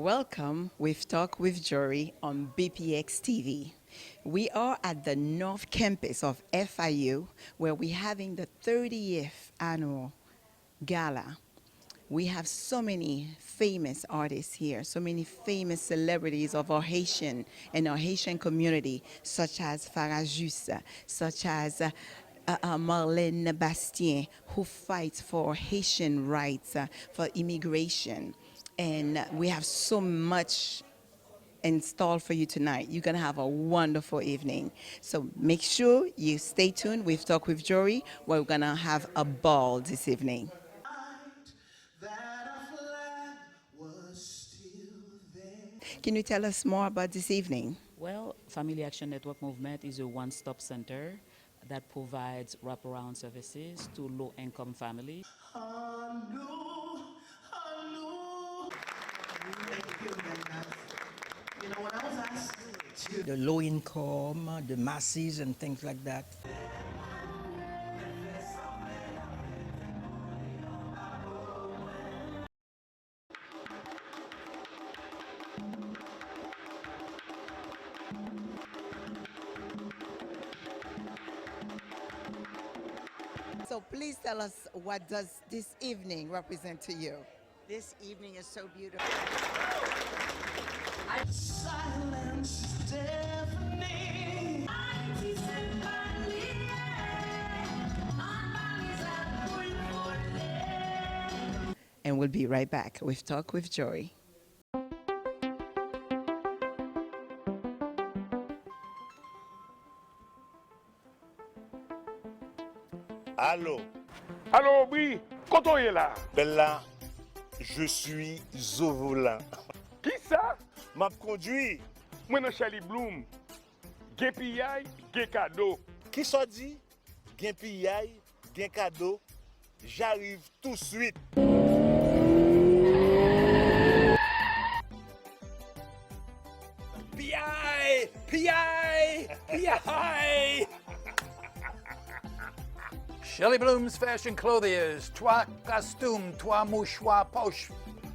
Welcome with Talk with Jory on BPX TV. We are at the North Campus of FIU where we're having the 30th annual GALA. We have so many famous artists here, so many famous celebrities of our Haitian and our Haitian community, such as FARAJUS, such as Marlène Bastien, who fights for Haitian rights, for immigration. And we have so much installed for you tonight. You're going to have a wonderful evening. So make sure you stay tuned with Talk with Jory, where we're going to have a ball this evening. Can you tell us more about this evening? Well, Family Action Network Movement is a one-stop center that provides wraparound services to low-income families. The low income, the masses and things like that. So please tell us, what does this evening represent to you? This evening is so beautiful. Silence is deafening. And we'll be right back with Talk with Jory. Allô, Allô, oui, quand on est là? Bella, je suis au volant. Qui ça? M'a conduit. Moi, dans Charlie Bloom. Gen piyay, gen cadeau. Qui soit dit? Gen piyay, gen cadeau. J'arrive tout de suite. P.I. P.I. P.I. Shelley Bloom's Fashion Clothiers, trois costumes, trois mouchoirs poche,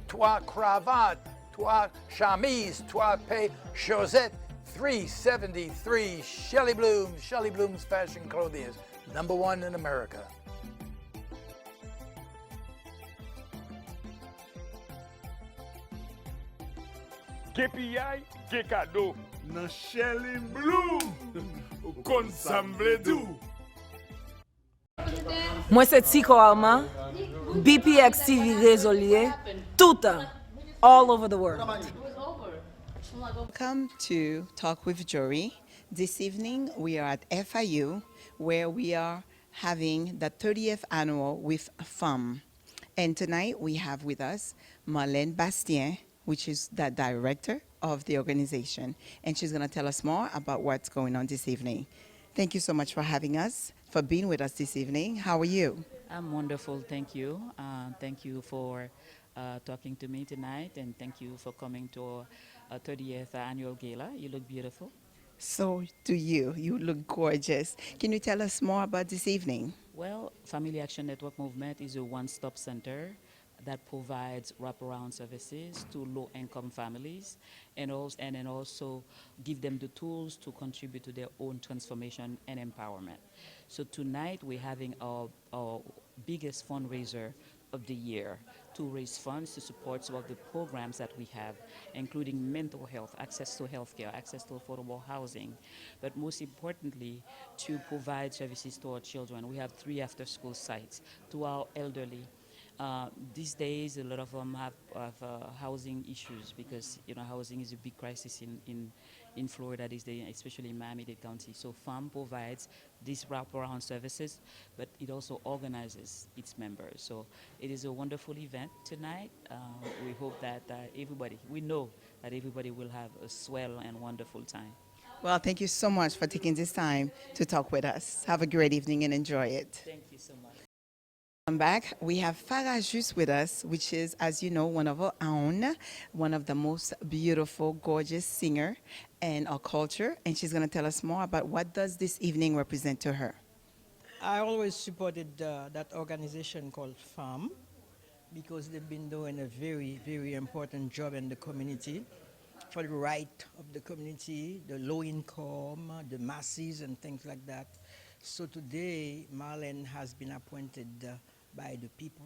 trois cravates, trois chemises, trois paix chaussettes, $3.73. Shelley Bloom's Fashion Clothiers, #1 in America. Gen piyay, gen cadeau. Nan Shelley Bloom. Kon samble dou. Moi c'est Tico Alma, BPX TV résolé, tout all over the world. Welcome to Talk with Jory. This evening we are at FIU where we are having the 30th annual with FAM. And tonight we have with us Marlène Bastien, which is the director of the organization. And she's going to tell us more about what's going on this evening. Thank you so much for having us, for being with us this evening. How are you? I'm wonderful, thank you. Thank you for talking to me tonight, and thank you for coming to our 30th annual gala. You look beautiful. So do you. You look gorgeous. Can you tell us more about this evening? Well, Family Action Network Movement is a one-stop center that provides wraparound services to low-income families and also give them the tools to contribute to their own transformation and empowerment. So tonight we're having our biggest fundraiser of the year to raise funds to support some of the programs that we have, including mental health, access to healthcare, access to affordable housing, but most importantly, to provide services to our children. We have 3 after-school sites to our elderly. These days, a lot of them have housing issues because housing is a big crisis in Florida these days, especially in Miami-Dade County. So FAM provides these wraparound services, but it also organizes its members. So it is a wonderful event tonight. We hope that we know that everybody will have a swell and wonderful time. Well, thank you so much for taking this time to talk with us. Have a great evening and enjoy it. Thank you so much. Come back. We have FARAJUS with us, which is, as you know, one of our own, one of the most beautiful, gorgeous singer in our culture, and she's going to tell us more about what does this evening represent to her. I always supported that organization called FAM, because they've been doing a very, very important job in the community for the right of the community, the low income, the masses, and things like that. So today, Marlene has been appointed by the people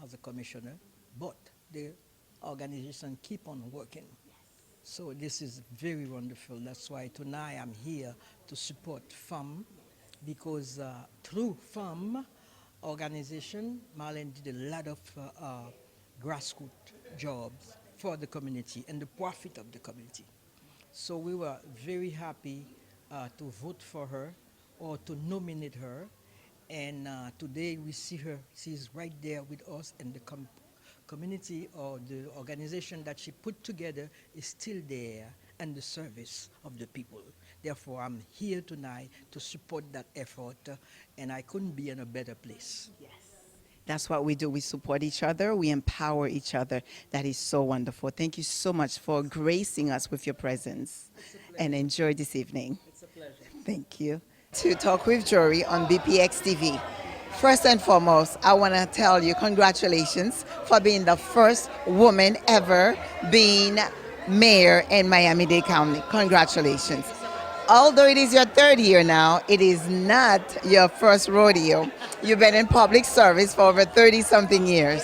as a commissioner, but the organization keep on working. So this is very wonderful. That's why tonight I'm here to support FAM because through FAM organization, Marlene did a lot of grassroots jobs for the community and the profit of the community. So we were very happy to vote for her or to nominate her. And today we see her, she's right there with us, and the community or the organization that she put together is still there and the service of the people. Therefore, I'm here tonight to support that effort, and I couldn't be in a better place. That's what we do. We support each other. We empower each other. That is so wonderful. Thank you so much for gracing us with your presence. And enjoy this evening. It's a pleasure. Thank you. To Talk with Jory on BPX TV. First and foremost, I want to tell you congratulations for being the first woman ever being mayor in Miami-Dade County. Congratulations. Although it is your third year now, it is not your first rodeo. You've been in public service for over 30-something years.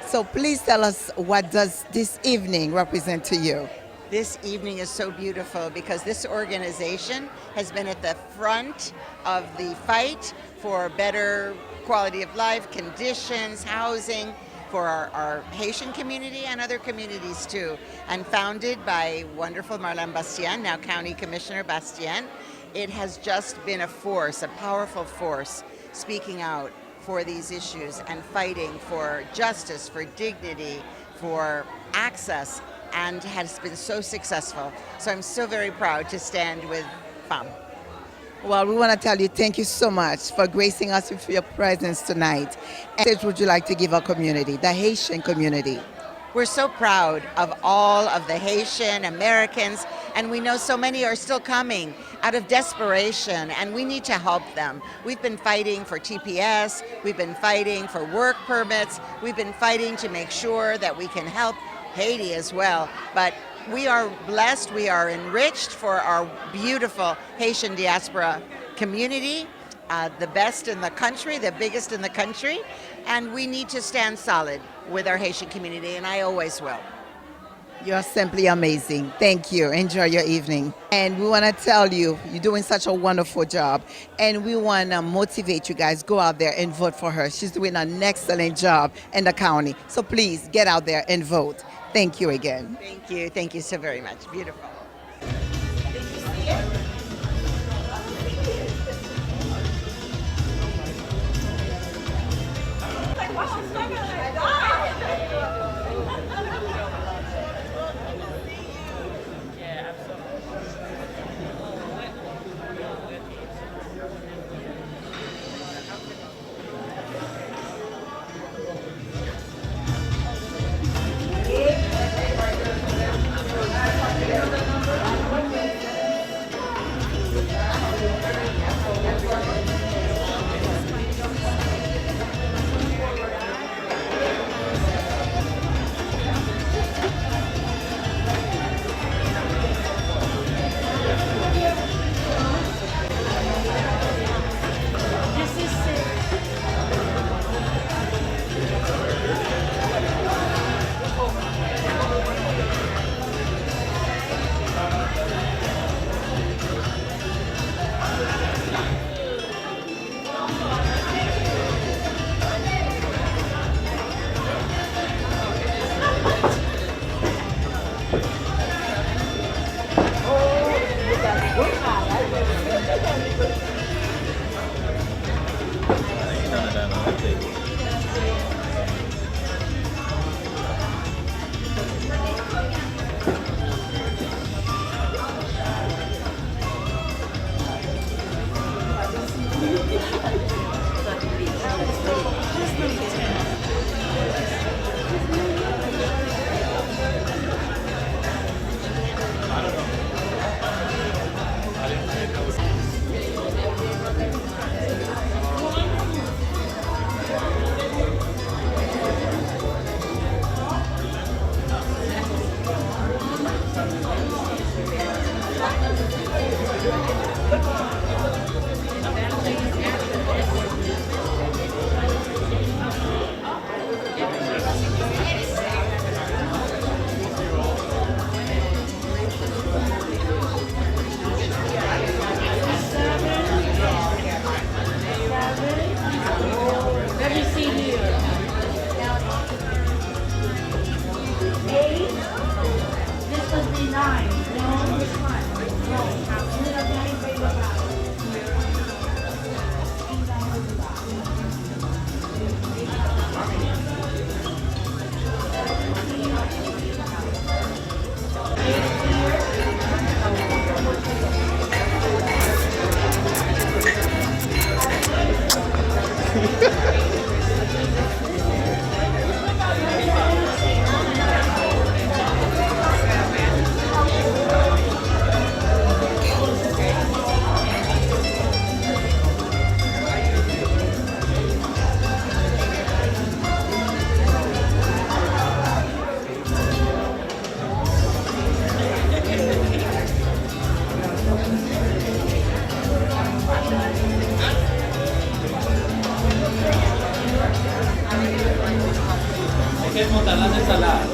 So please tell us, what does this evening represent to you? This evening is so beautiful because this organization has been at the front of the fight for better quality of life, conditions, housing, for our Haitian community and other communities too, and founded by wonderful Marlene Bastien, now County Commissioner Bastien. It has just been a force, a powerful force, speaking out for these issues and fighting for justice, for dignity, for access, and has been so successful. So I'm so very proud to stand with FAM. Well, we want to tell you thank you so much for gracing us with your presence tonight. And what would you like to give our community, the Haitian community? We're so proud of all of the Haitian Americans, and we know so many are still coming out of desperation, and we need to help them. We've been fighting for TPS, we've been fighting for work permits, we've been fighting to make sure that we can help Haiti as well. But we are blessed, we are enriched for our beautiful Haitian diaspora community, the best in the country, the biggest in the country, and we need to stand solid with our Haitian community, and I always will. You're simply amazing. Thank you. Enjoy your evening. And we want to tell you, you're doing such a wonderful job. And we want to motivate you guys, go out there and vote for her. She's doing an excellent job in the county. So please get out there and vote. Thank you again. Thank you. Thank you so very much. Beautiful. Let me see here. 8. This would be 9. No, this one. No. Little 9 paper. que montar las ensaladas.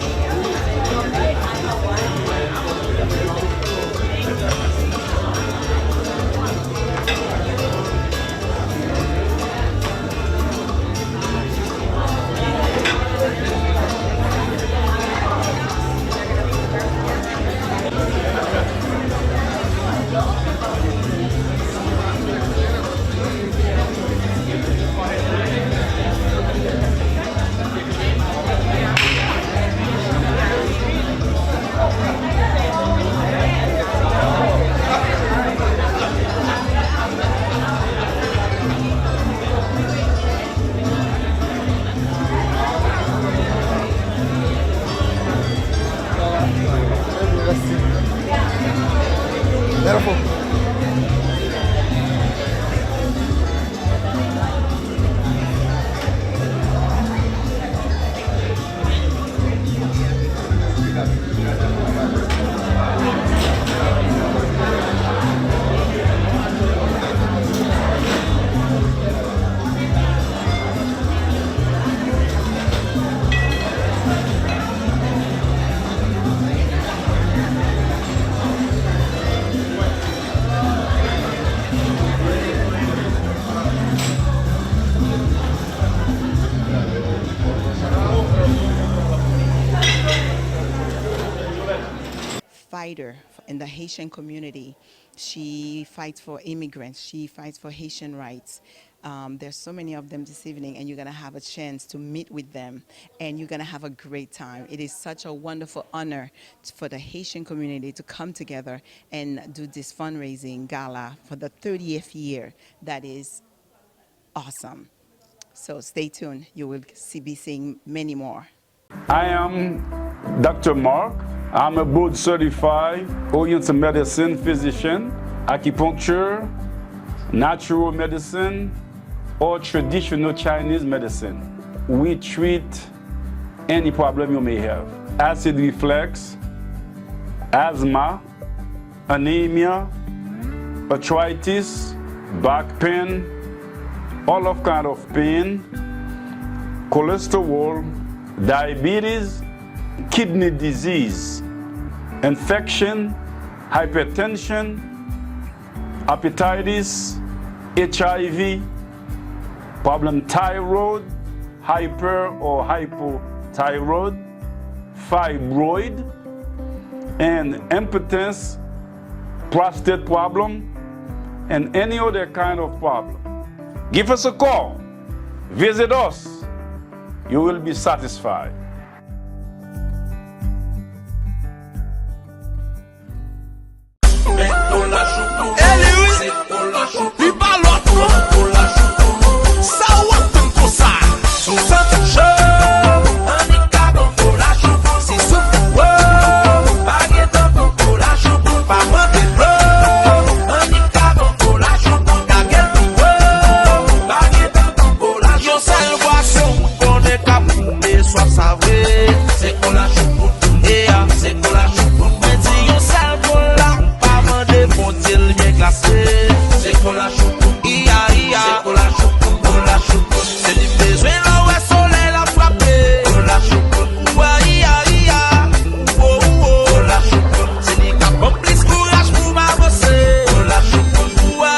Fighter in the Haitian community. She fights for immigrants. She fights for Haitian rights. There's so many of them this evening, and you're going to have a chance to meet with them, and you're going to have a great time. It is such a wonderful honor for the Haitian community to come together and do this fundraising gala for the 30th year. That is awesome. So stay tuned. You will be seeing many more. I am Dr. Mark. I'm a board certified Oriental medicine physician, acupuncture, natural medicine, or traditional Chinese medicine. We treat any problem you may have. Acid reflux, asthma, anemia, arthritis, back pain, all of kind of pain, cholesterol, diabetes, kidney disease, infection, hypertension, hepatitis, HIV, problem thyroid, hyper or hypothyroid, fibroid, and impotence, prostate problem, and any other kind of problem. Give us a call. Visit us. You will be satisfied. Só salva monter le bien glacé. C'est pour la choucroute, c'est pour la choucroute, c'est du besoin là où est soleil la frappé. Pour la choucroute, pour la choucroute, c'est des capons plus courage pour m'avancer. Pour la choucroute, moi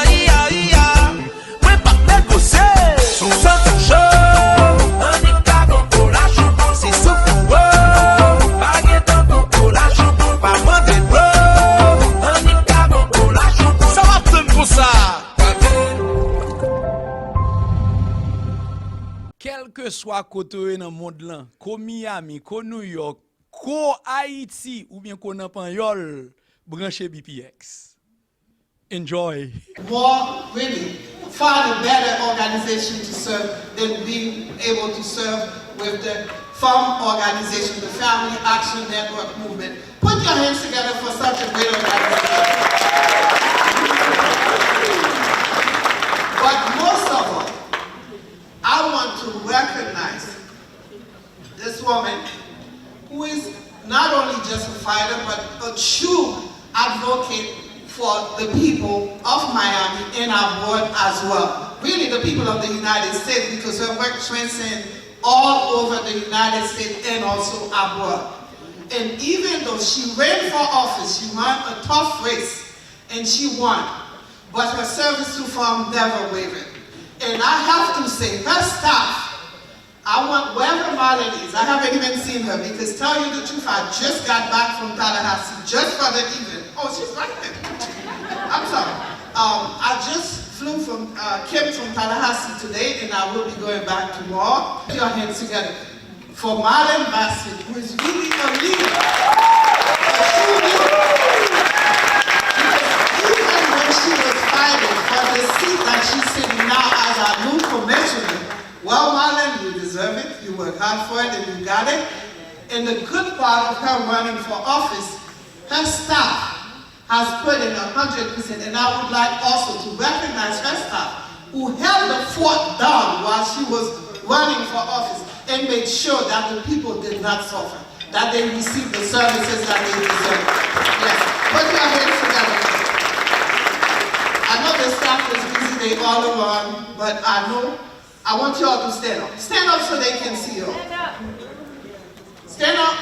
pas négocier, sans toucher. Un dictateur pour la choucroute, c'est souffle, pas guettant pour la choucroute, pas mauvais bro. Un dictateur pour la choucroute, ça va prendre pour ça. Quel que soit côté dans le monde là, ko Miami, ko New York, ko Haïti ou bien ko Nampanyol, branchez BPX. Enjoy. More, really, find a better organization to serve than being able to serve with the FAM organization, the Family Action Network Movement. Put your hands together for such a great organization. But most of all, I want to recognize this woman who is not only just a fighter, but a true advocate for the people of Miami and our board as well. Really the people of the United States, because her work transcends all over the United States and also abroad. And even though she ran for office, she ran a tough race and she won, but her service to FAM never wavered. And I have to say, her staff, I want, wherever Marlon is, I haven't even seen her, because tell you the truth, I just got back from Tallahassee, just for the event. Oh, she's right there. I'm sorry. I just came from Tallahassee today, and I will be going back tomorrow. Put your hands together for Marlon Bassett, who is really a leader. A true leader. Even when she was fighting for the seat that she's sitting now as our new commissioner, well, Marlon, you deserve it. You worked hard for it, and you got it. And the good part of her running for office, her staff has put in 100%, and I would like also to recognize her staff who held the fort down while she was running for office and made sure that the people did not suffer, that they received the services that they deserve. Yes, put your hands together. I know the staff is busy, they all around, but I want you all to stand up. Stand up so they can see you. Stand up.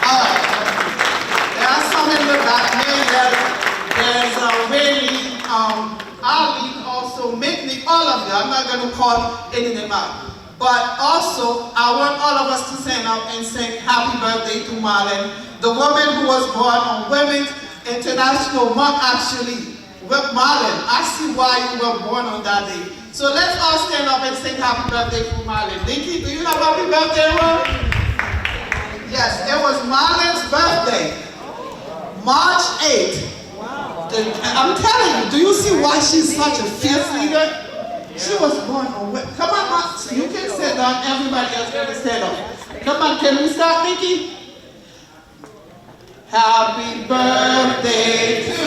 All right. There are some in the back. There's Randy, Ali, also Mickey, all of you. I'm not going to call any of them out. But also, I want all of us to stand up and sing happy birthday to Marlon, the woman who was born on Women's International Month, actually. Marlon, I see why you were born on that day. So let's all stand up and sing happy birthday to Marlon. Nikki, do you know happy birthday, Ron? Yes, it was Marlon's birthday. March 8th. I'm telling you, do you see why she's such a fierce leader? She was born on, come on, Max, you can sit down, everybody else can stand up. Come on, can we start, Nikki? Happy birthday to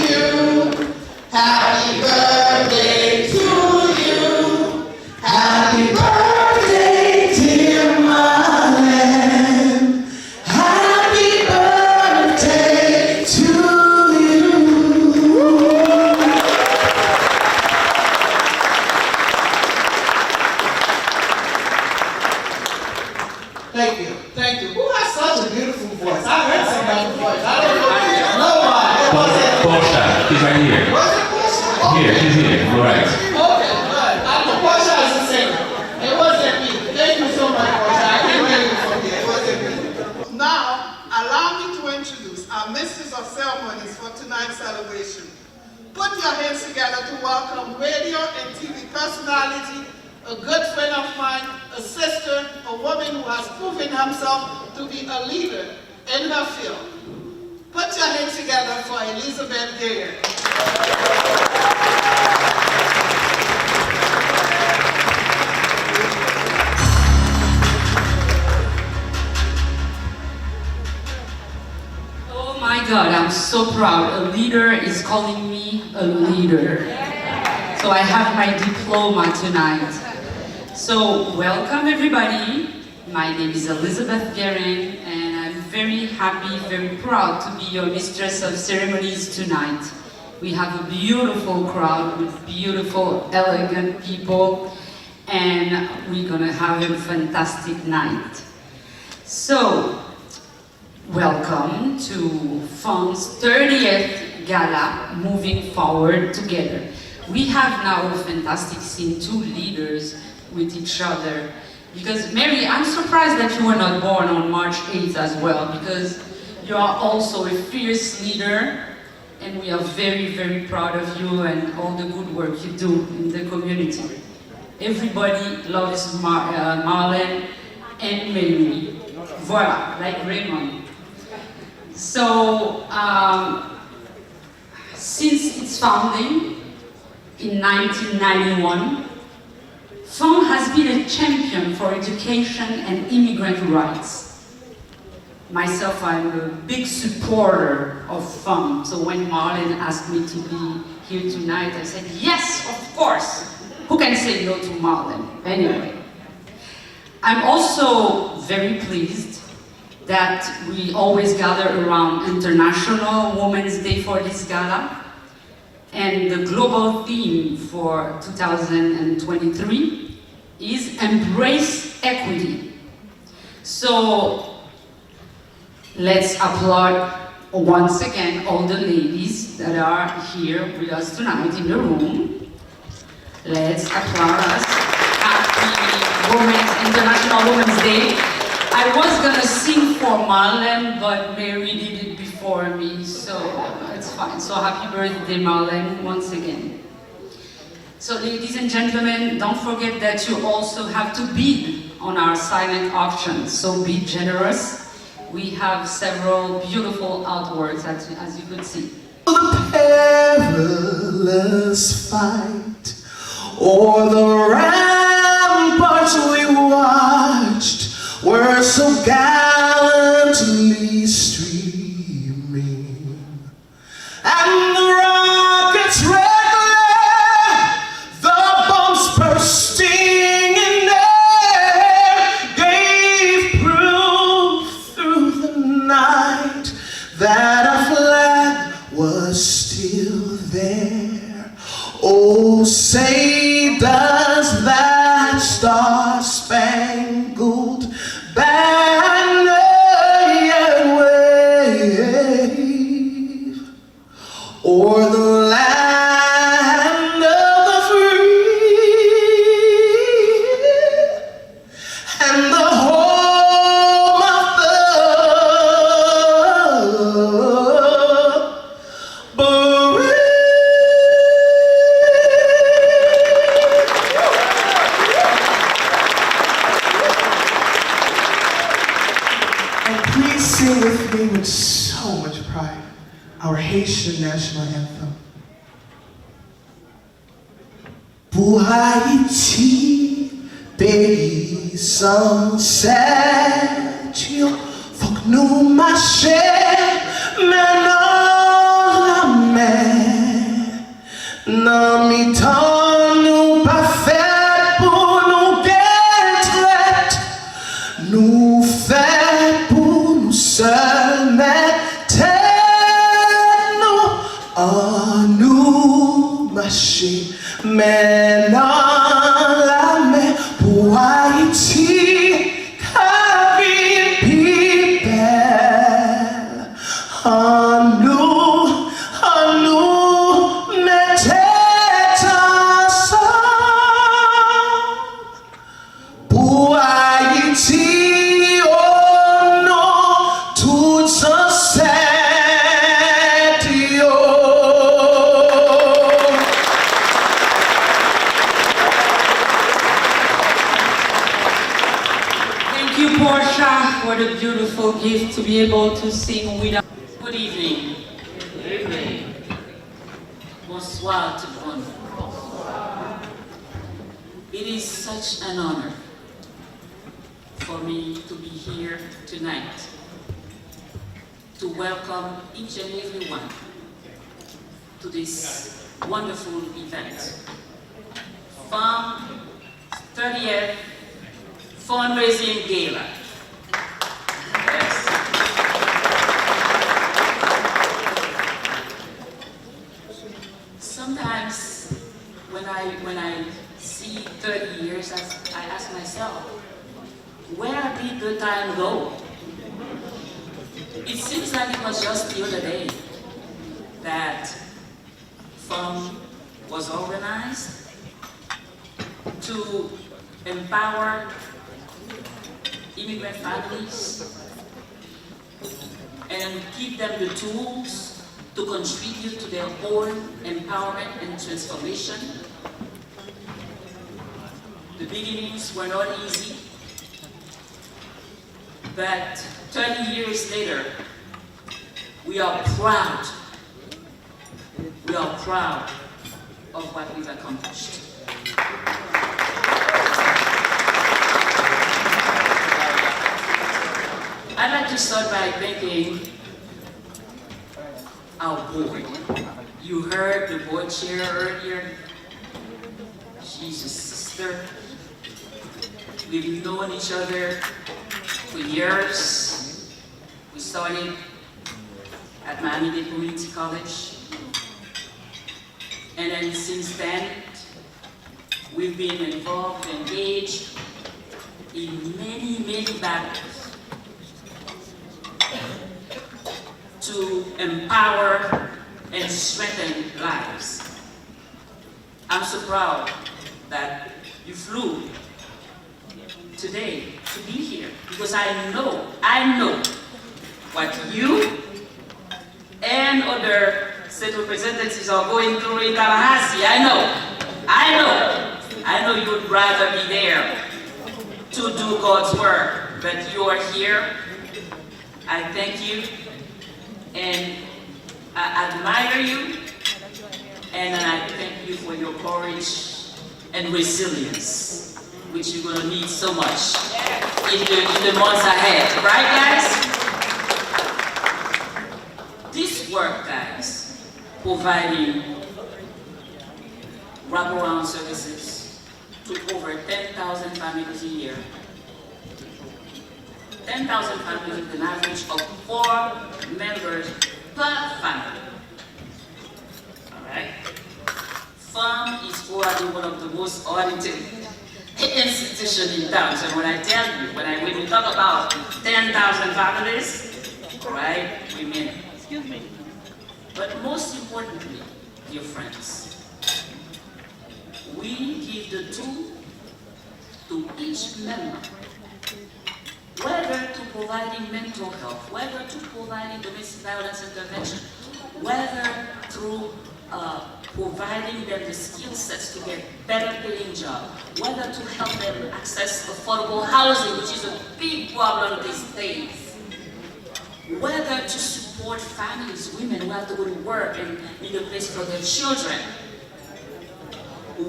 you. Happy birthday to you. Happy birthday, dear Marlon. Happy birthday to you. Thank you. Thank you. Who has such a beautiful voice? I heard somebody's voice. I don't know. Nobody. It wasn't Portia, she's right here. Was it Portia? Here, she's here. All right. Okay, good. I know Portia is a singer. It wasn't me. Thank you so much, Portia. I can't hear you from here. It wasn't me. Now, allow me to introduce our Mistress of Ceremonies for tonight's celebration. Put your hands together to welcome radio and TV personality, a good friend of mine, a sister, a woman who has proven herself to be a leader in her field. Put your hands together for Elizabeth Gayer. Oh my God, I'm so proud. A leader is calling me a leader. So I have my diploma tonight. So welcome everybody. My name is Elizabeth Garing and I'm very happy, very proud to be your mistress of ceremonies tonight. We have a beautiful crowd with beautiful, elegant people, and we're gonna have a fantastic night. So, welcome to FAM's 30th Gala, Moving Forward Together. We have now a fantastic scene, two leaders with each other. Because Mary, I'm surprised that you were not born on March 8th as well, because you are also a fierce leader, and we are very, very proud of you and all the good work you do in the community. Everybody loves Marlene and Mary. Voila, like Raymond. So, since its founding in 1991, FAM has been a champion for education and immigrant rights. Myself, I'm a big supporter of FAM, so when Marlene asked me to be here tonight, I said, yes, of course. Who can say no to Marlene? Anyway, I'm also very pleased that we always gather around International Women's Day for this gala, and the global theme for 2023 is Embrace Equity. So let's applaud once again all the ladies that are here with us tonight in the room. Let's applaud us. Happy International Women's Day. I was gonna sing for Marlene, but Mary did it before me, so it's fine. So happy birthday, Marlene, once again. So ladies and gentlemen, don't forget that you also have to bid on our silent auction, so be generous. We have several beautiful artworks, as you could see. The perilous fight, or the ramparts we watched, were so gallantly streaming, and the rockets red glare, the bombs bursting in air, gave proof through the night that our flag was still there. Oh, say does that star-spangled banner yet wave o'er the land of the free and the home of the bereaved? Sing with me with so much pride our Haitian national anthem. Pour Haïti, pays sans septième, faut que nous marchions maintenant la mer. Non, mi-temps, nous pas fait pour nous guetter, nous fait pour nous seuls, mais nous en nous marcher maintenant la mer pour Haïti, Caribbean people, en nous mettez ensemble pour Haïti. What a beautiful gift to be able to sing with us. Good evening. Good evening. Bonsoir tout le monde. It is such an honor for me to be here tonight to welcome each and every one to this wonderful event. FAM 30th Fundraising Gala. Yes. sometimes when I see 30 years, I ask myself, where did the time go? It seems like it was just the other day that FAM was organized to empower immigrant families and give them the tools to contribute to their own empowerment and transformation. The beginnings were not easy, but 30 years later, we are proud of what we've accomplished. I'd like to start by thanking our board. You heard the board chair earlier. She's a sister. We've known each other for years. We started at Miami-Dade Community College. And then since then, we've been involved, engaged in many, many battles to empower and strengthen lives. I'm so proud that you flew today to be here because I know what you and other state representatives are going through in Tallahassee. I know you would rather be there to do God's work, but you are here. I thank you and I admire you, and I thank you for your courage and resilience, which you're going to need so much in the months ahead. Right, guys? This work, guys, providing wraparound services to over 10,000 families a year. 10,000 families with an average of 4 members per family. Alright? FAM is probably one of the most audited institutions in town. So when I tell you, when we talk about 10,000 families, alright, we mean it. Excuse me. But most importantly, dear friends, we give the tool to each member, whether to providing mental health, whether to providing domestic violence intervention, whether through providing them the skill sets to get better paying job, whether to help them access affordable housing, which is a big problem these days, whether to support families, women who have to go to work and need a place for their children,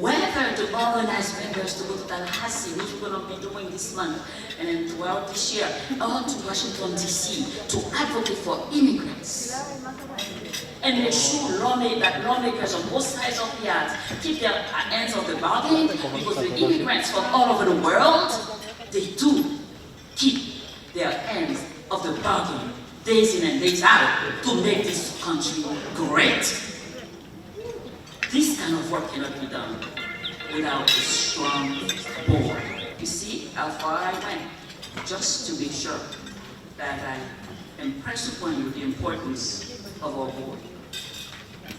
whether to organize members to go to Tallahassee, which we're going to be doing this month and then throughout this year, or to Washington, D.C., to advocate for immigrants. And make sure that lawmakers on both sides of the aisle keep their hands on the bargain, because the immigrants from all over the world, they do keep their hands of the bargain days in and days out to make this country great. This kind of work cannot be done without a strong board. You see how far I went just to make sure that I impress upon you the importance of our board,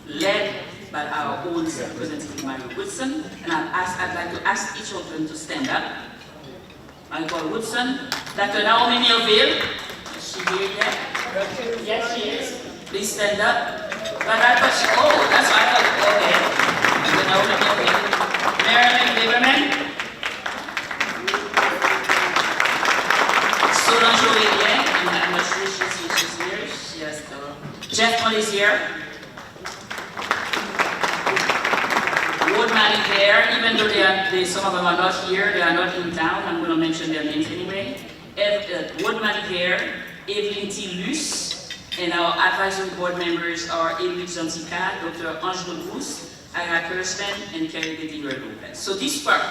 led by our own representative, Michael Woodson. And I'd like to ask each of them to stand up. Michael Woodson, Dr. Naomi Millville, is she here yet? Yes, she is. Please stand up. But I thought she, oh, that's what I thought, okay. Dr. Naomi Millville. Marilyn Lieberman. Solange O'Reilly, I'm not sure she's here. She has Jeff Mull is here. Woodman is there, even though some of them are not here, they are not in town. I'm going to mention their names anyway. Woodman is here, Evelyn T. Luce, and our advisory board members are Edwidge Zanzika, Dr. Angelo Bruce, Ira Kirsten, and Kerry Bedingler Lopez. So this work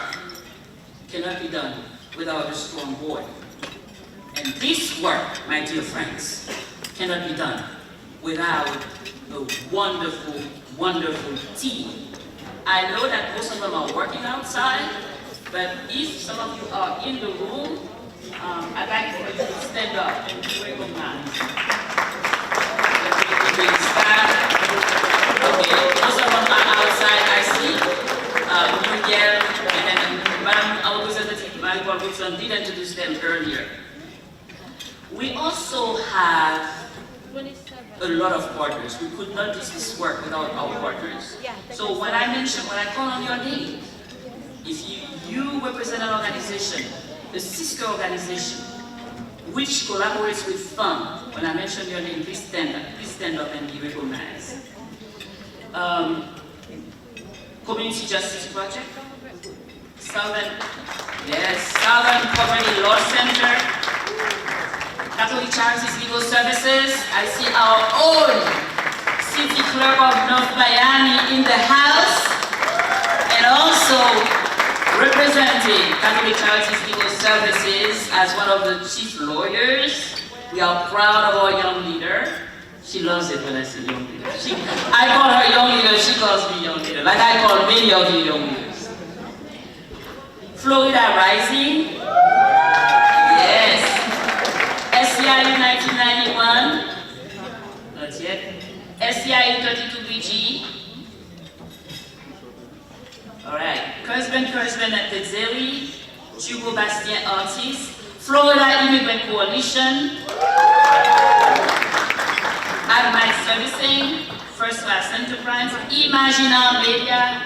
cannot be done without a strong board. And this work, my dear friends, cannot be done without a wonderful wonderful team. I know that most of them are working outside, but if some of you are in the room, I'd like for you to stand up and be recognized. The great staff. Okay, most of them are outside, I see. Miguel and Madam, our representative, Michael Wilson, did introduce them earlier. We also have a lot of partners. We could not do this work without our partners. So when I call on your name, if you represent an organization, a sister organization, which collaborates with FANM, when I mention your name, please stand up and be recognized. Community Justice Project, Southern Poverty Law Center, Catholic Charities Legal Services. I see our own City Clerk of North Miami in the house, and also representing Catholic Charities Legal Services as one of the chief lawyers. We are proud of our young leader. She loves it when I say young leader. I call her young leader, she calls me young leader, like I call many of you young leaders. Florida Rising. Yes. SEIU 1991. Not yet. SEIU 32BG. Alright. Kurzban and Tetzeli. Hugo Bastien Artist. Florida Immigrant Coalition. Admiral Servicing, First Class Enterprise, Imagina Media.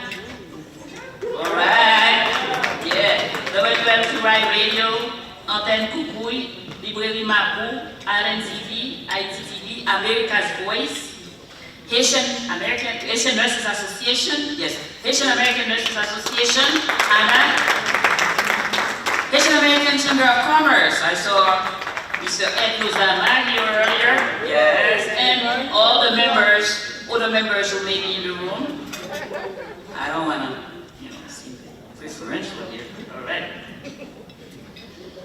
Alright. Yeah. WL2 Radio, Antenne Kukui, Librairie Mapou, RNTV, ITTV, America's Voice, Haitian Nurses Association, yes, Haitian American Nurses Association, ANA, Haitian American Chamber of Commerce. I saw Mr. Ed Luzama here earlier, yes, and all the members, other members who may be in the room. I don't want to, seem preferential here, all right.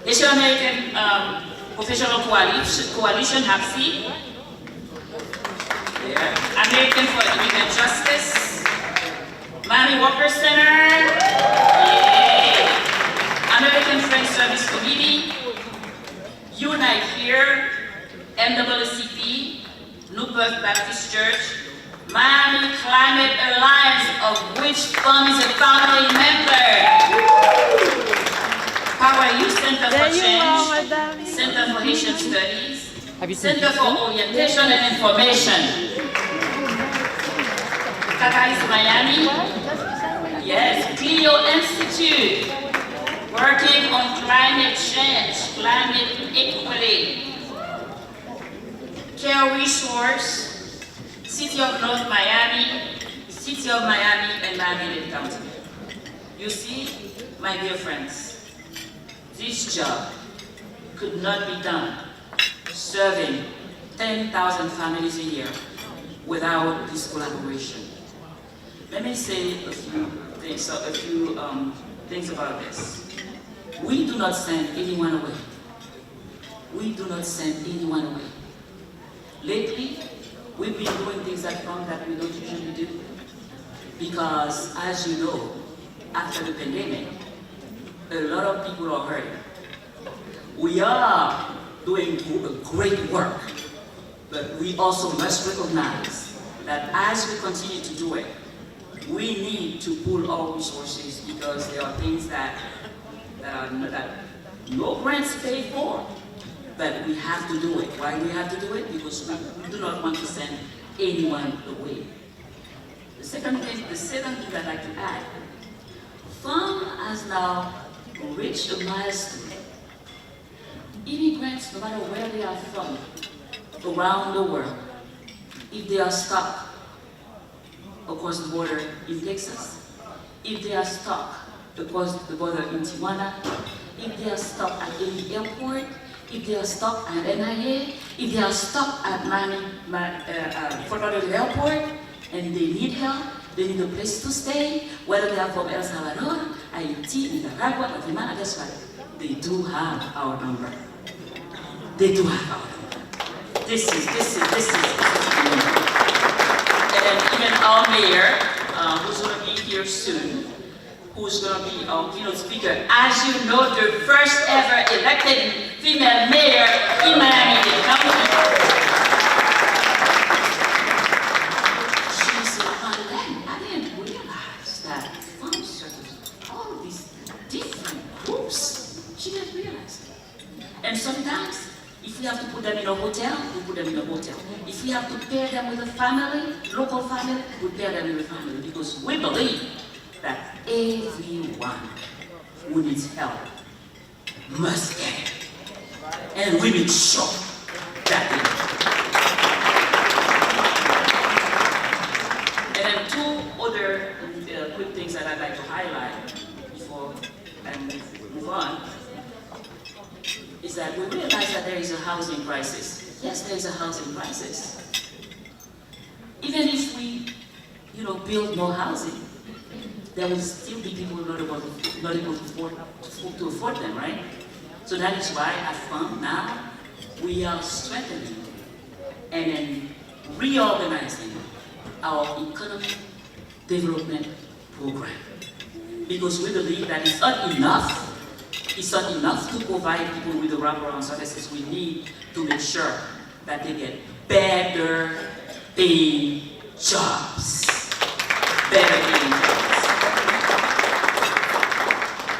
Haitian American Professional Coalition, HAPSI. Yeah. American for Immigrant Justice. Miami Walker Center. Yay. American Friends Service Committee. Unite Here, MWCP, Newport Baptist Church, Miami Climate Alliance, of which FANM is a founding member. Power Youth Center for Change, Center for Haitian Studies, Center for Orientation and Information. Catalyst Miami, yes, Clio Institute, working on climate change, climate equity. Care Resource, City of North Miami, City of Miami, and Miami-Dade County. You see, my dear friends, this job could not be done serving 10,000 families a year without this collaboration. Let me say a few things about this. We do not send anyone away. We do not send anyone away. Lately, we've been doing things at FANM that we don't usually do. Because, as you know, after the pandemic, a lot of people are hurting. We are doing great work, but we also must recognize that as we continue to do it, we need to pool our resources because there are things that no grants pay for, but we have to do it. Why do we have to do it? Because we do not want to send anyone away. The second thing I'd like to add, FANM has now reached a milestone. Immigrants, no matter where they are from, around the world, if they are stuck across the border in Texas, if they are stuck across the border in Tijuana, if they are stuck at any airport, if they are stuck at NIA, if they are stuck at Fort Lauderdale Airport, and they need help, they need a place to stay, whether they are from El Salvador, Haiti, Nicaragua, Guatemala, guess what? They do have our number. They do have our number. This is and then even our mayor, who's going to be here soon, who's going to be our keynote speaker. As you know, the first ever elected female mayor in Miami-Dade County. She said, I didn't realize that FANM serves all these different groups. She didn't realize it. And sometimes, if we have to put them in a hotel, we put them in a hotel. If we have to pair them with a family, local family, we pair them with a family, because we believe that everyone who needs help must get it. And we make sure that they do. And then two other quick things that I'd like to highlight before I move on is that we realize that there is a housing crisis. Yes, there is a housing crisis. Even if we, build more housing, there will still be people not able to afford them, right? So that is why at FANM now, we are strengthening and then reorganizing our economic development program. Because we believe that it's not enough to provide people with the wraparound services we need to make sure that they get better paying jobs. Better paying jobs.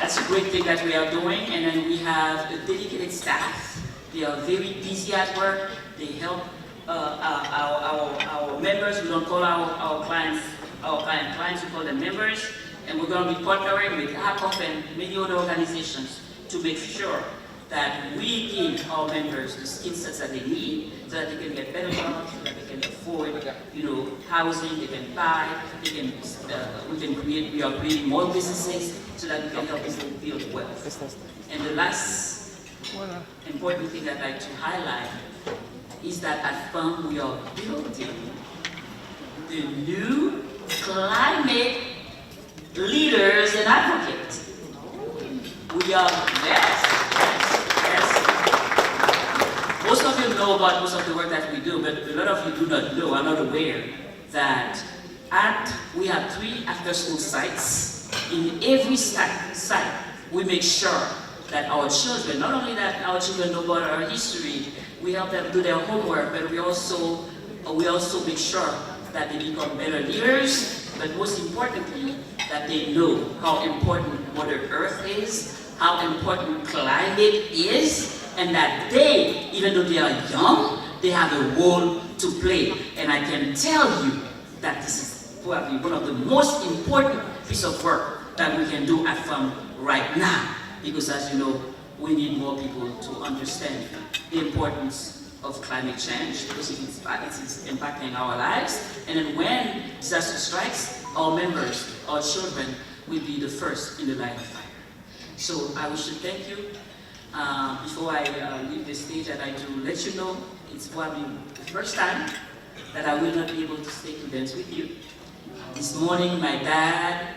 That's a great thing that we are doing, and then we have a dedicated staff. They are very busy at work. They help our members. We don't call our clients clients, we call them members. And we're going to be partnering with ACOP and many other organizations to make sure that we give our members the skill sets that they need so that they can get better jobs, so that they can afford, housing, they can buy, we are creating more businesses so that we can help people build wealth. And the last important thing I'd like to highlight is that at FANM we are building the new climate leaders and advocates. We are, yes. Most of you know about most of the work that we do, but a lot of you do not know, are not aware that we have 3 after-school sites. In every site, we make sure that our children, not only that our children know about our history, we help them do their homework, but we also make sure that they become better leaders, but most importantly, that they know how important Mother Earth is, how important climate is, and that they, even though they are young, they have a role to play. And I can tell you that this is probably one of the most important piece of work that we can do at FANM right now. Because as you know, we need more people to understand the importance of climate change, because it is impacting our lives. And then when disaster strikes, our members, our children, will be the first in the line of fire. So I wish to thank you. Before I leave the stage, I'd like to let you know it's probably the first time that I will not be able to stay to dance with you. This morning, my dad,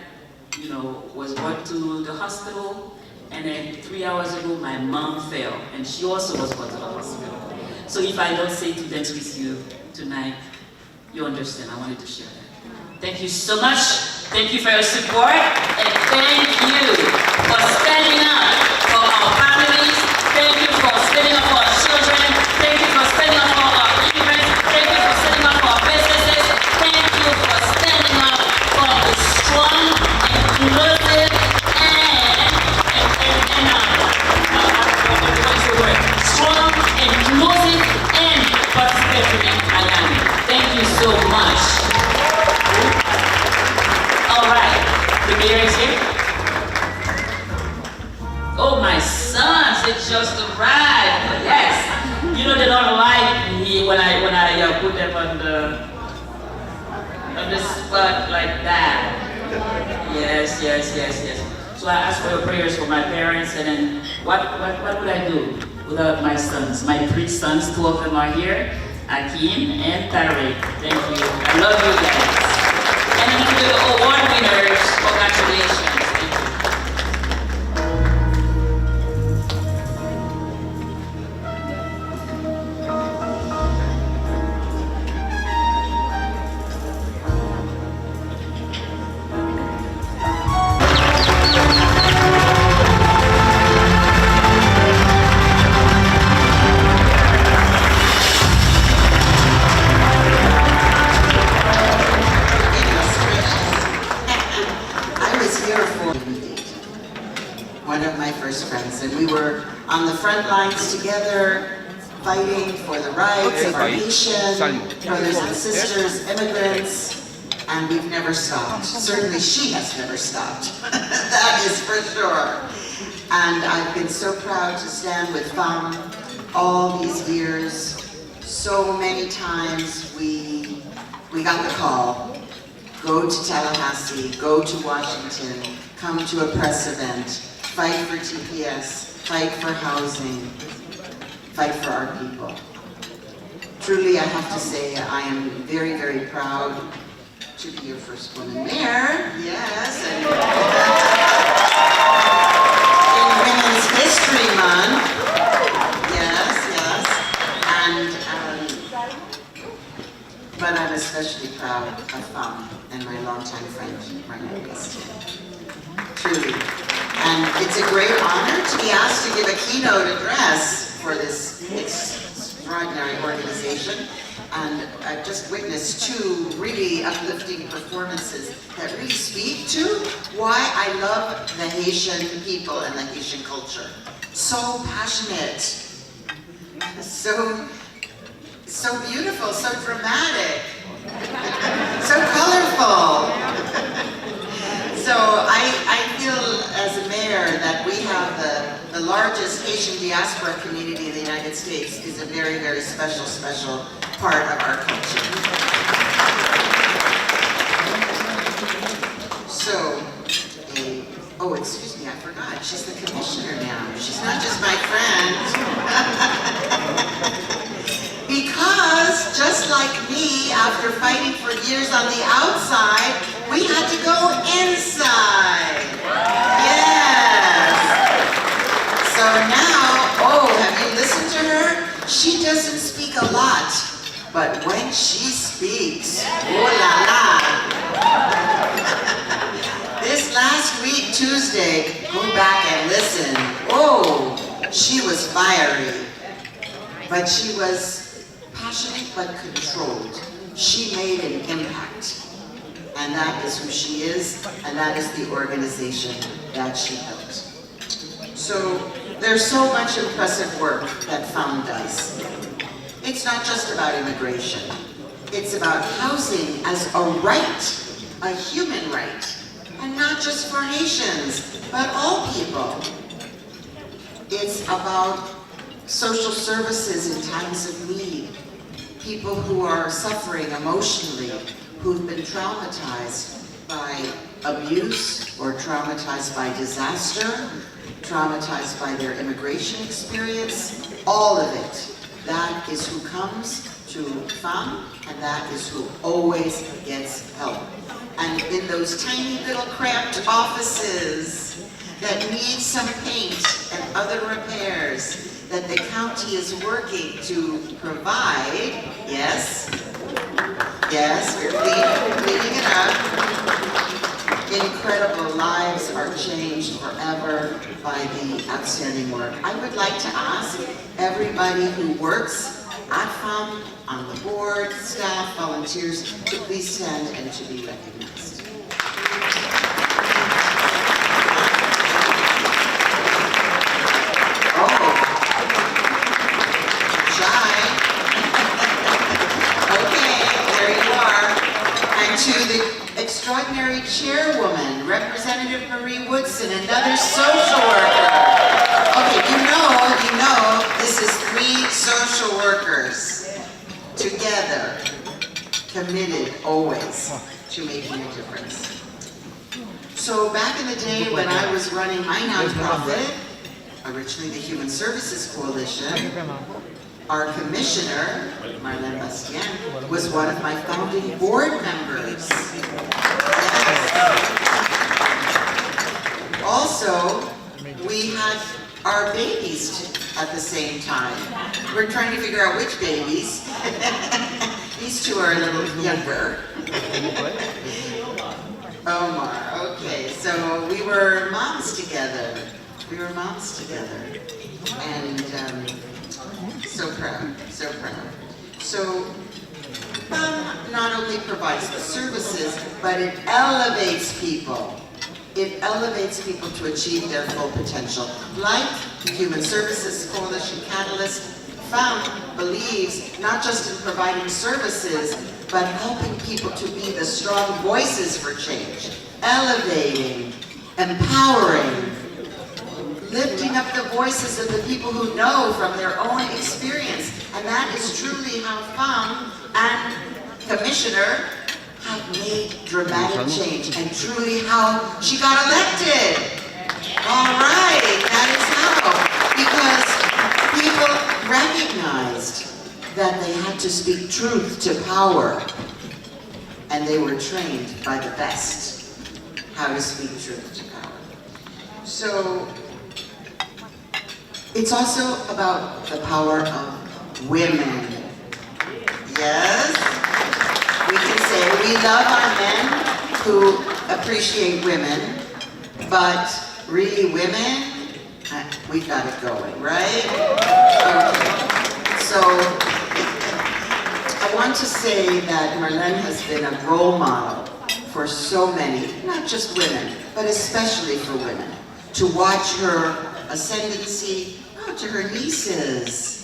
was brought to the hospital, and then 3 hours ago, my mom fell, and she also was brought to the hospital. So if I don't stay to dance with you tonight, you understand. I wanted to share that. Thank you so much. Thank you for your support, and thank you for standing up for our families. Thank you for standing up for our children. Thank you for standing up for our immigrants. Thank you for standing up for our businesses. Thank you for standing up for the strong, inclusive, strong, inclusive, and participatory Miami. Thank you so much. All right, the mayor is here. Oh, my sons, it just arrived. Yes, they don't like me when I put them on the spot like that. Yes. So I ask for your prayers for my parents, and then what would I do without my sons? My 3 sons, 2 of them are here, Akeem and Tariq. Thank you. I love you guys. And then to the award winners, congratulations. yes. And we were on the front lines together, fighting for the rights of our Haitian brothers and sisters, immigrants, and we've never stopped. Certainly she has never stopped. That is for sure. And I've been so proud to stand with FAM all these years. So many times we got the call, go to Tallahassee, go to Washington, come to a press event, fight for TPS, fight for housing, fight for our people. Truly, I have to say, I am very, very proud to be your first woman mayor, yes, and in Women's History Month, yes, but I'm especially proud of FAM and my longtime friend, Marlene Bastian. Truly. And it's a great honor to be asked to give a keynote address for this extraordinary organization. And I've just witnessed two really uplifting performances that really speak to why I love the Haitian people and the Haitian culture. So passionate, so beautiful, so dramatic, so colorful. So I feel as a mayor that we have the largest Haitian diaspora community in the United States is a very, very special part of our culture. So, oh, excuse me, I forgot. She's the commissioner now. She's not just my friend. Because, just like me, after fighting for years on the outside, we had to go inside. Yes. So now, oh, have you listened to her? She doesn't speak a lot, but when she speaks, oh la la. This last week, Tuesday, go back and listen. Oh, she was fiery, but she was passionate but controlled. She made an impact, and that is who she is, and that is the organization that she built. So there's so much impressive work that FAM does. It's not just about immigration. It's about housing as a right, a human right, and not just for Haitians, but all people. It's about social services in times of need. People who are suffering emotionally, who've been traumatized by abuse or traumatized by disaster, traumatized by their immigration experience, all of it. That is who comes to FAM, and that is who always gets help. And in those tiny little cramped offices that need some paint and other repairs, that the county is working to provide, yes, we're cleaning it up. Incredible lives are changed forever by the outstanding work. I would like to ask everybody who works at FAM, on the board, staff, volunteers, to please stand and to be recognized. To the extraordinary chairwoman, Representative Marie Woodson, another social worker. Okay, you know, this is 3 social workers together, committed always to making a difference. So back in the day when I was running my nonprofit, originally the Human Services Coalition, our commissioner, Marlene Bastian, was one of my founding board members. Yes. Also, we had our babies at the same time. We're trying to figure out which babies. These two are a little younger. Omar, okay, so we were moms together. And so proud. So FAM not only provides the services, but it elevates people. it elevates people to achieve their full potential. Like Human Services Coalition Catalyst, FAM believes not just in providing services, but helping people to be the strong voices for change, elevating, empowering, lifting up the voices of the people who know from their own experience. And that is truly how FAM and Commissioner have made dramatic change, and truly how she got elected. All right, that is how. Because people recognized that they had to speak truth to power, and they were trained by the best how to speak truth to power. So it's also about the power of women. Yes, we can say we love our men who appreciate women, but really women, we got it going, right? Okay. So I want to say that Marlene has been a role model for so many, not just women, but especially for women, to watch her ascendancy to her nieces.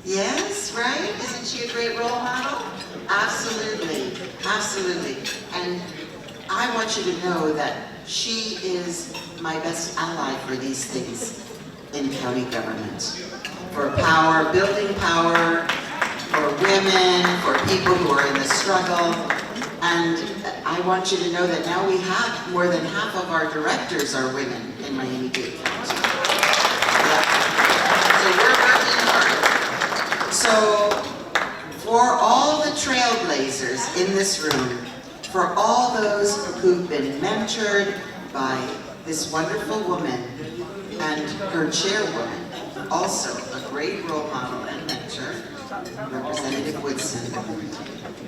Yes, right? Isn't she a great role model? Absolutely, absolutely. And I want you to know that she is my best ally for these things in county government. For power, building power, for women, for people who are in the struggle. And I want you to know that now we have more than half of our directors are women in Miami-Dade County. So we're working hard. So for all the trailblazers in this room, for all those who've been mentored by this wonderful woman and her chairwoman, also a great role model and mentor, Representative Woodson,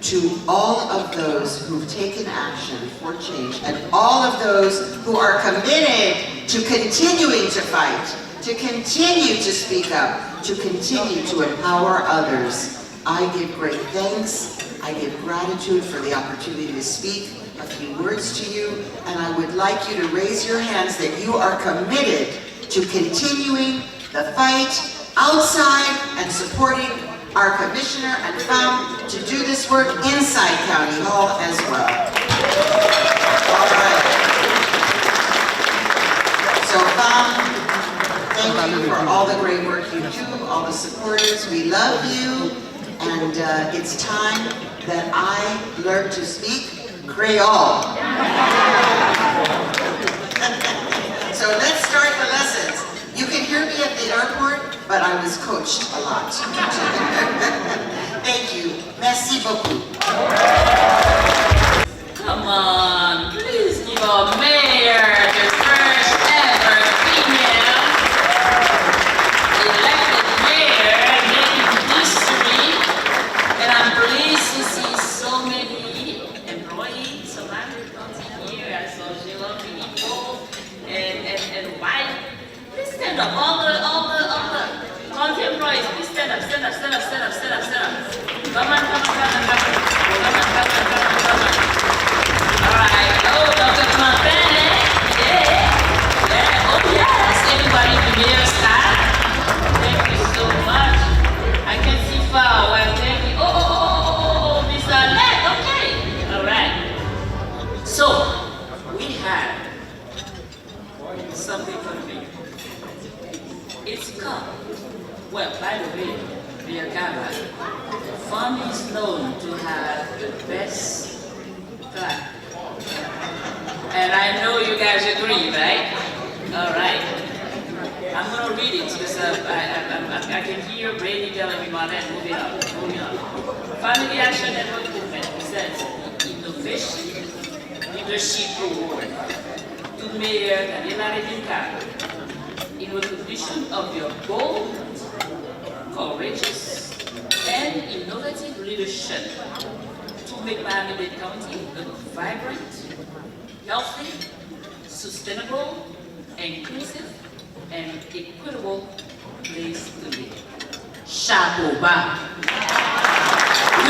to all of those who've taken action for change, and all of those who are committed to continuing to fight, to continue to speak up, to continue to empower others. I give great thanks. I give gratitude for the opportunity to speak a few words to you, and I would like you to raise your hands that you are committed to continuing the fight outside and supporting our commissioner and FAM to do this work inside County Hall as well. All right. So FAM, thank you for all the great work you do, all the supporters. We love you, and it's time that I learn to speak Creole. So let's start the lessons. You can hear me at the airport, but I was coached a lot. Thank you. Merci beaucoup. Come on, please give our mayor the first ever female elected mayor, making history. And I'm pleased to see so many employees around the country here. I saw Sheila people and white. Please stand up. All the county employees, please stand up, stand up, stand up, stand up, stand up, stand up. Come on, come on, come on, come on. Come on, come on, come on, come on. All right. Oh, Dr. Clanton. Yeah. Yeah. Oh, yes. Everybody in the mayor's staff. Thank you so much. I can see far. Well, thank you. Oh, Mr. Lett. Okay. All right. So, we have something for me. It's come. Well, by the way, Mayor GALA, FAM is known to have the best flag. And I know you guys agree, right? All right. I'm going to read it because I can hear Brady telling me about that. Moving on, moving on. Family Action Network Movement presents the Innovation Leadership Award to Mayor Daniela Redinka in recognition of your bold, courageous, and innovative leadership to make Miami-Dade County a vibrant, healthy, sustainable, inclusive, and equitable place to live. Chapeau bas.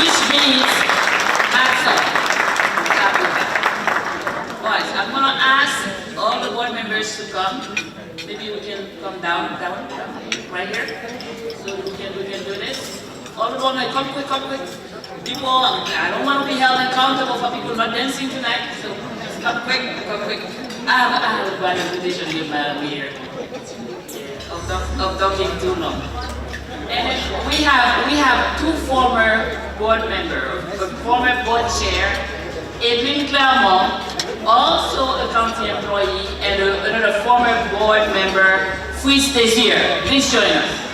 Which means hats off. Chapeau bas. Boys, I'm going to ask all the members to come. Maybe we can come down, right here. So we can do this. All the women, come quick. People, I don't want to be held accountable for people not dancing tonight, so just come quick. I have a bad reputation here, Madam Mayor, of talking too long. And we have two former board members, a former board chair, Edwin Clermont, also a county employee, and another former board member, Fritz Desir. Please join us.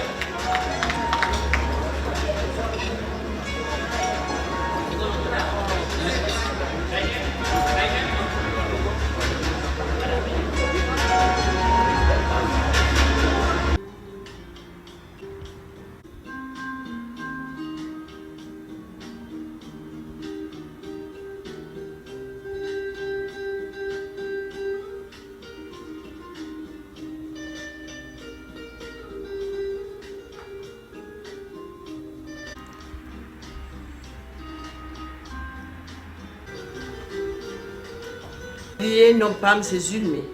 Lié non pas c'est Zulme.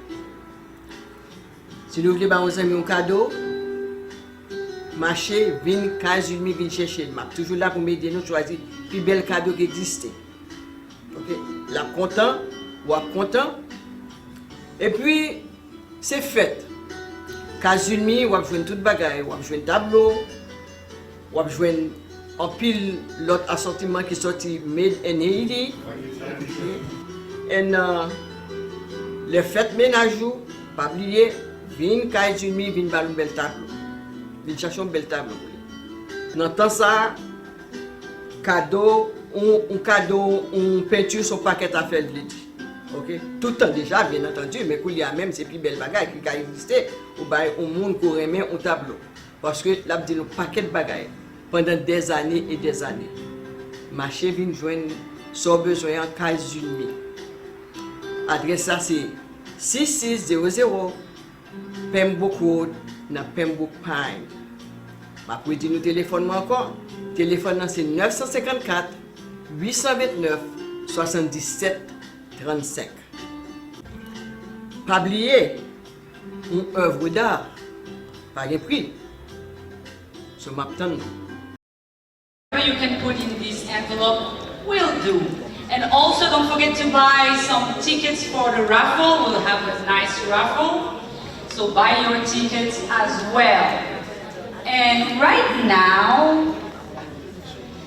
Si nous voulons vous un cadeau, marcher, vin, quand Zulme vient chercher le map. Toujours là pour m'aider nous choisir le plus bel cadeau qui existe. Ok, la content, ou à content. Et puis c'est fait. Quand Zulme, ou à jouer toute bagaille, ou à jouer tableau, ou à jouer en pile l'autre assortiment qui sorti made in Haiti. Et les fêtes ménage, pas oublier, vin quand Zulme vin balou bel tableau. Vin chercher un bel tableau. Dans temps ça, cadeau, un cadeau, une peinture sur paquet à faire de ok? Tout le temps déjà, bien entendu, mais qu'il y a même ces plus belles bagailles qui ont existé, ou bien au monde qui aurait mis un tableau. Parce que là, vous avez un paquet de bagailles pendant des années et des années. Marché vient joindre son besoin en cas Zulme. Adresse ça c'est 6600 Pembroke Road dans Pembroke Pine. Je vais dire nous téléphone encore. Téléphone c'est 954 829 77 35. Pas oublier une œuvre d'art par un prix. So m'attend. Whatever you can put in this envelope will do. And also don't forget to buy some tickets for the raffle. We'll have a nice raffle. So buy your tickets as well. And right now,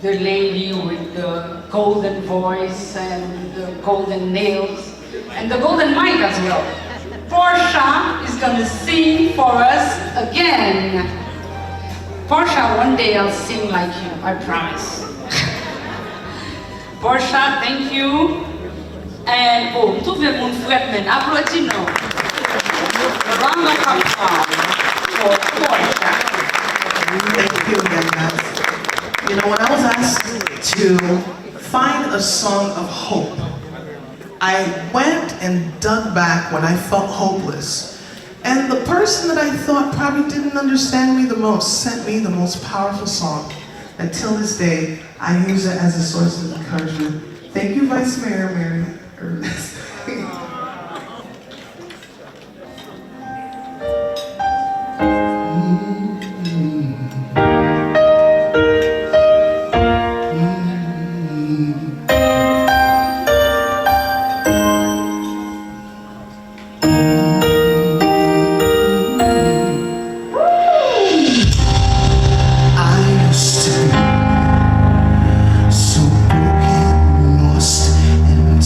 the lady with the golden voice and the golden nails and the golden mic as well, Portia is going to sing for us again. Portia, one day I'll sing like you, I promise. Portia, thank you. And oh, tout le monde frère, men, applaudis-nous. Round of applause for Portia. Thank you again, guys. You know, when I was asked to find a song of hope, I went and dug back when I felt hopeless. And the person that I thought probably didn't understand me the most sent me the most powerful song. Until this day, I use it as a source of encouragement. Thank you, Vice Mayor Mary Ernest. So broken, lost, and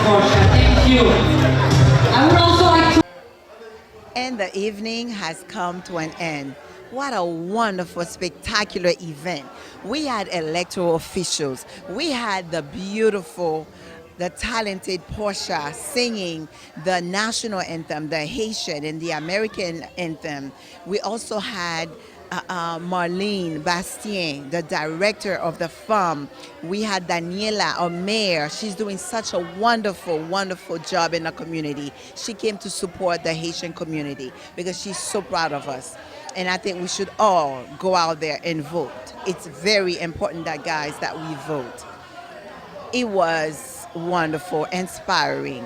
Portia. Thank you. I would also like to... And the evening has come to an end. What a wonderful, spectacular event. We had electoral officials. We had the beautiful, the talented Portia singing the national anthem, the Haitian and the American anthem. We also had Marlene Bastien, the director of the FAM. We had Daniela, our mayor. She's doing such a wonderful, wonderful job in the community. She came to support the Haitian community because she's so proud of us. And I think we should all go out there and vote. It's very important that, guys, that we vote. It was wonderful, inspiring.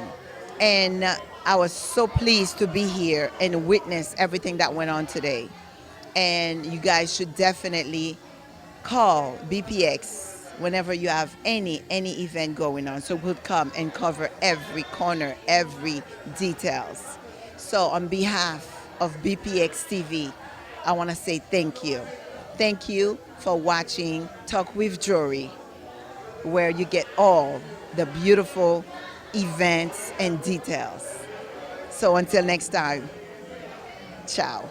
And I was so pleased to be here and witness everything that went on today. And you guys should definitely call BPX whenever you have any event going on, so we'll come and cover every corner, every details. So on behalf of BPX TV, I want to say thank you. Thank you for watching Talk with Jory, where you get all the beautiful events and details. So until next time, ciao.